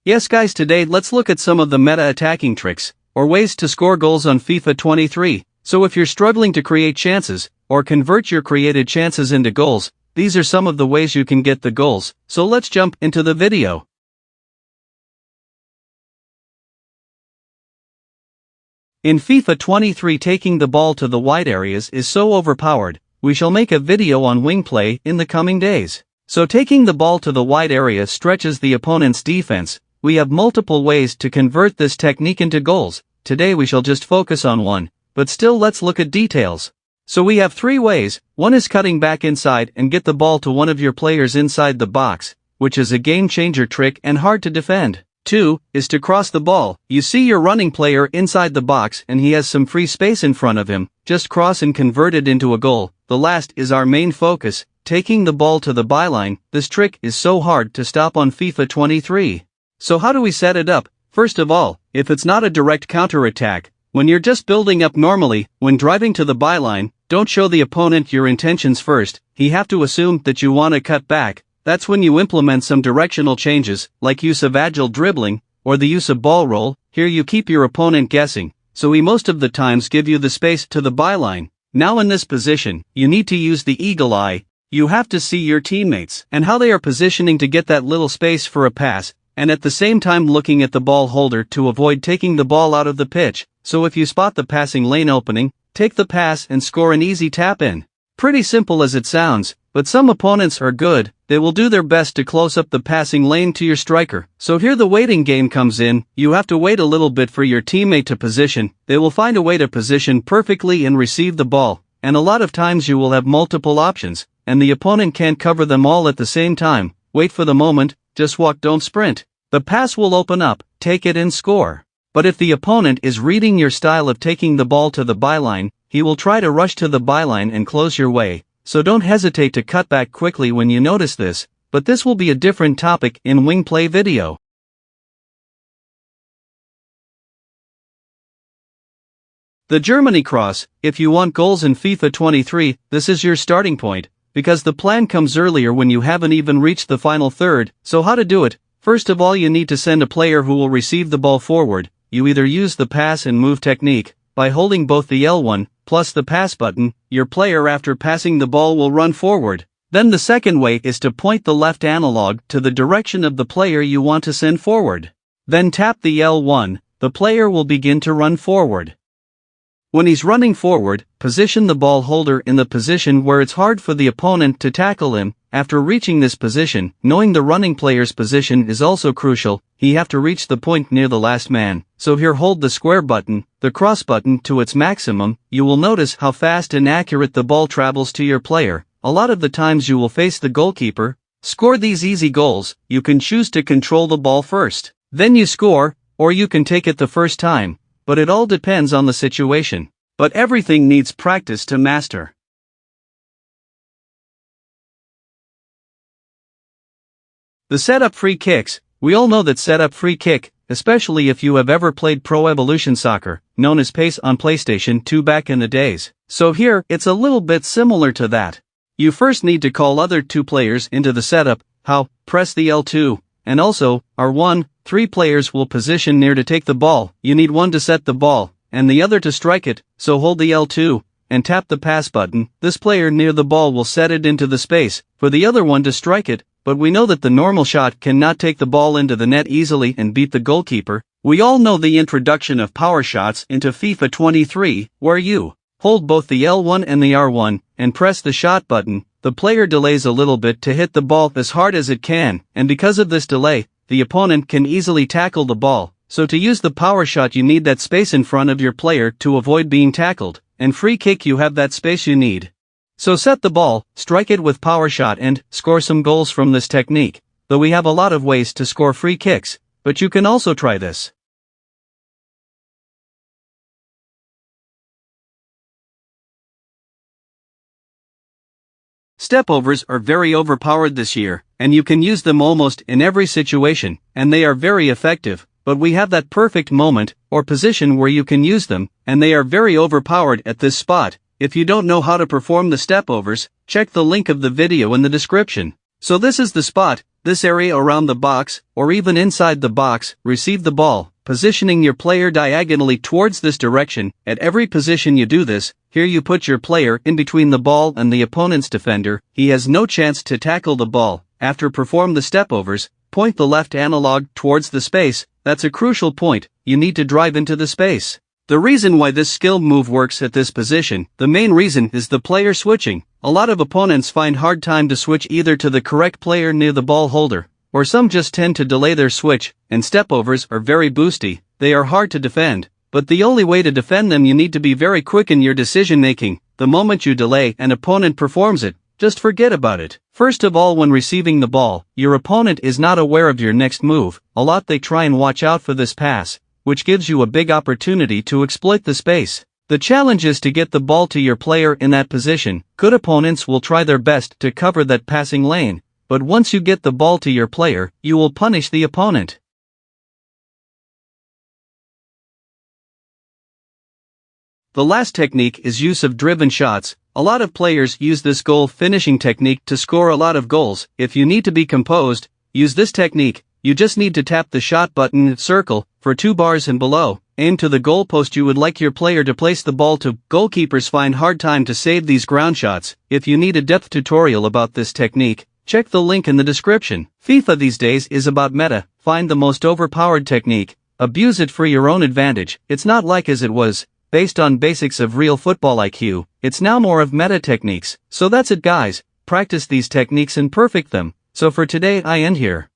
Yes guys, today let's look at some of the meta attacking tricks, or ways to score goals on FIFA 23. So if you're struggling to create chances, or convert your created chances into goals, these are some of the ways you can get the goals. So let's jump into the video. In FIFA 23, taking the ball to the wide areas is so overpowered. We shall make a video on wing play in the coming days. So taking the ball to the wide area stretches the opponent's defense. We have multiple ways to convert this technique into goals. Today we shall just focus on one, but still let's look at details. So we have three ways. One is cutting back inside and get the ball to one of your players inside the box, which is a game changer trick and hard to defend. 2 is to cross the ball. You see your running player inside the box and he has some free space in front of him. Just cross and convert it into a goal. The last is our main focus, taking the ball to the byline. This trick is so hard to stop on FIFA 23. So how do we set it up? First of all, if it's not a direct counter-attack, when you're just building up normally, when driving to the byline, don't show the opponent your intentions first. He have to assume that you want to cut back. That's when you implement some directional changes, like use of agile dribbling, or the use of ball roll. Here you keep your opponent guessing, so he most of the times give you the space to the byline. Now in this position, you need to use the eagle eye. You have to see your teammates and how they are positioning to get that little space for a pass, and at the same time looking at the ball holder to avoid taking the ball out of the pitch. So if you spot the passing lane opening, take the pass and score an easy tap in. Pretty simple as it sounds, but some opponents are good. They will do their best to close up the passing lane to your striker. So here the waiting game comes in. You have to wait a little bit for your teammate to position. They will find a way to position perfectly and receive the ball. And a lot of times you will have multiple options, and the opponent can't cover them all at the same time. Wait for the moment, just walk, don't sprint. The pass will open up, take it and score. But if the opponent is reading your style of taking the ball to the byline, he will try to rush to the byline and close your way. So don't hesitate to cut back quickly when you notice this, but this will be a different topic in wing play video. The Germany cross. If you want goals in FIFA 23, this is your starting point, because the plan comes earlier when you haven't even reached the final third. So how to do it? First of all, you need to send a player who will receive the ball forward. You either use the pass and move technique, by holding both the L1 plus the pass button, your player after passing the ball will run forward. Then the second way is to point the left analog to the direction of the player you want to send forward. Then tap the L1, the player will begin to run forward. When he's running forward, position the ball holder in the position where it's hard for the opponent to tackle him. After reaching this position, knowing the running player's position is also crucial. He have to reach the point near the last man. So here hold the square button, the cross button to its maximum. You will notice how fast and accurate the ball travels to your player. A lot of the times you will face the goalkeeper. Score these easy goals. You can choose to control the ball first, then you score, or you can take it the first time. But it all depends on the situation. But everything needs practice to master. The setup free kicks. We all know that setup free kick, especially if you have ever played Pro Evolution Soccer, known as PACE on PlayStation 2 back in the days. So here, it's a little bit similar to that. You first need to call other two players into the setup. How? Press the L2. And also, R1, 3 players will position near to take the ball. You need one to set the ball, and the other to strike it. So hold the L2, and tap the pass button. This player near the ball will set it into the space, for the other one to strike it. But we know that the normal shot cannot take the ball into the net easily and beat the goalkeeper. We all know the introduction of power shots into FIFA 23, where you hold both the L1 and the R1, and press the shot button. The player delays a little bit to hit the ball as hard as it can, and because of this delay, the opponent can easily tackle the ball. So to use the power shot you need that space in front of your player to avoid being tackled, and free kick you have that space you need. So set the ball, strike it with power shot and score some goals from this technique. Though we have a lot of ways to score free kicks, but you can also try this. Stepovers are very overpowered this year, and you can use them almost in every situation, and they are very effective. But we have that perfect moment or position where you can use them, and they are very overpowered at this spot. If you don't know how to perform the stepovers, check the link of the video in the description. So this is the spot. this area around the box, or even inside the box, receive the ball, positioning your player diagonally towards this direction. At every position you do this, here you put your player in between the ball and the opponent's defender. He has no chance to tackle the ball. After perform the stepovers, point the left analog towards the space. That's a crucial point, you need to drive into the space. The reason why this skill move works at this position, the main reason is the player switching. A lot of opponents find hard time to switch either to the correct player near the ball holder, or some just tend to delay their switch, and stepovers are very boosty. They are hard to defend, but the only way to defend them, you need to be very quick in your decision making. The moment you delay, an opponent performs it, just forget about it. First of all, when receiving the ball, your opponent is not aware of your next move. A lot they try and watch out for this pass, which gives you a big opportunity to exploit the space. The challenge is to get the ball to your player in that position. Good opponents will try their best to cover that passing lane, but once you get the ball to your player, you will punish the opponent. The last technique is use of driven shots. A lot of players use this goal finishing technique to score a lot of goals. If you need to be composed, use this technique. You just need to tap the shot button in circle for 2 bars and below. Aim to the goalpost you would like your player to place the ball to. Goalkeepers find hard time to save these ground shots. If you need a depth tutorial about this technique, check the link in the description. FIFA these days is about meta. Find the most overpowered technique, abuse it for your own advantage. It's not like as it was, based on basics of real football IQ. It's now more of meta techniques. So that's it guys, practice these techniques and perfect them. So for today I end here.